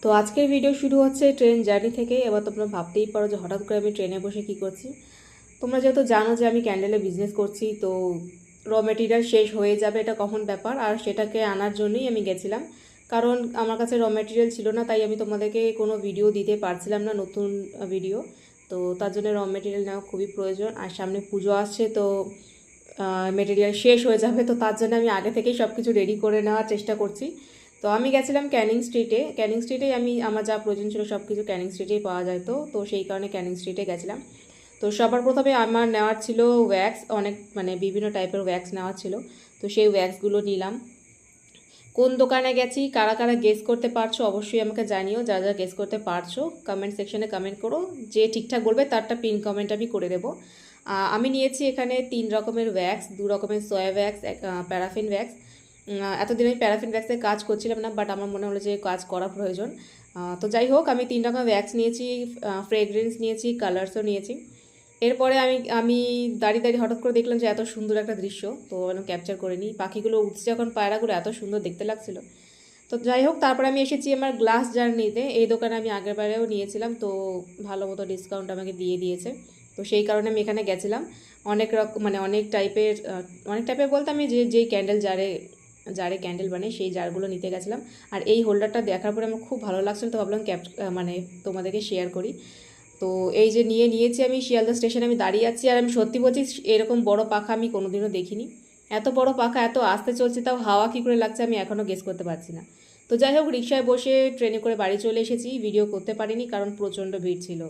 তো আজকের ভিডিও শুরু হচ্ছে ট্রেন জার্নি থেকে। এবার তোমরা ভাবতেই পারো যে হঠাৎ করে আমি ট্রেনে বসে কি করছি। তোমরা যেহেতু জানো যে আমি ক্যান্ডেলের বিজনেস করছি, তো র মেটেরিয়াল শেষ হয়ে যাবে এটা কখন ব্যাপার, আর সেটাকে আনার জন্যই আমি গেছিলাম। কারণ আমার কাছে র মেটেরিয়াল ছিল না, তাই আমি তোমাদেরকে কোনো ভিডিও দিতে পারছিলাম না, নতুন ভিডিও। তো তার জন্য র মেটেরিয়াল নেওয়া খুবই প্রয়োজন, আর সামনে পুজো আসছে, তো মেটেরিয়াল শেষ হয়ে যাবে। তো তার জন্য আমি আগে থেকেই সব কিছু রেডি করে নেওয়ার চেষ্টা করছি। তো আমি গেছিলাম ক্যানিং স্ট্রিটেই আমি আমার যা প্রয়োজন ছিল সব কিছু ক্যানিং স্ট্রিটেই পাওয়া যায়। তো সেই কারণে ক্যানিং স্ট্রিটে গেছিলাম। তো সবার প্রথমে আমার নেওয়ার ছিল ওয়্যাক্স, অনেক বিভিন্ন টাইপের ওয়্যাক্স নেওয়ার ছিল। তো সেই ওয়্যাক্সগুলো নিলাম। কোন দোকানে গেছি কারা কারা গেস করতে পারছো অবশ্যই আমাকে জানিও। যা যা গেস করতে পারছো কমেন্ট সেকশনে কমেন্ট করো, যে ঠিকঠাক বলবে তারটা পিন কমেন্ট আমি করে দেবো। আমি নিয়েছি এখানে 3 রকমের ওয়্যাক্স, 2 রকমের সোয়া ওয়্যাক্স, প্যারাফিন ওয়্যাক্স। এতদিন আমি প্যারাফিন ওয়্যাক্সের কাজ করছিলাম না, বাট আমার মনে হলো যে কাজ করা প্রয়োজন। তো যাই হোক, আমি 3 রকম ওয়্যাক্স নিয়েছি, ফ্রেগরেন্স নিয়েছি, কালার্সও নিয়েছি। এরপরে আমি আমি দাঁড়িয়ে দাঁড়িয়ে হঠাৎ করে দেখলাম যে এত সুন্দর একটা দৃশ্য, তো আমি ক্যাপচার করে নিই। পাখিগুলো উঠছে যখন, পায়রাগুলো এত সুন্দর দেখতে লাগছিল। তো যাই হোক, তারপরে আমি এসেছি আমার গ্লাস জার নিতে। এই দোকানে আমি আগের বারেও নিয়েছিলাম, তো ভালো মতো ডিসকাউন্ট আমাকে দিয়ে দিয়েছে। তো সেই কারণে আমি এখানে গেছিলাম। অনেক রকম অনেক টাইপের বলতে আমি যেই ক্যান্ডেল জারে জারে ক্যান্ডেল বানাই সেই জারগুলো নিতে গেছিলাম। আর এই হোল্ডারটা দেখার পরে আমার খুব ভালো লাগছিল, তো ভাবলাম তোমাদেরকে শেয়ার করি। তো এই যে নিয়েছি আমি, শিয়ালদা স্টেশনে আমি দাঁড়িয়ে আছি, আর আমি সত্যি বলছি এরকম বড় পাখা আমি কোনোদিনও দেখিনি। এত বড় পাখা এত আস্তে চলছে, তাও হাওয়া কী করে লাগছে আমি এখনও গেস করতে পারছি না। তো যাই হোক, রিকশায় বসে ট্রেনে করে বাড়ি চলে এসেছি। ভিডিও করতে পারিনি কারণ প্রচণ্ড ভিড় ছিল।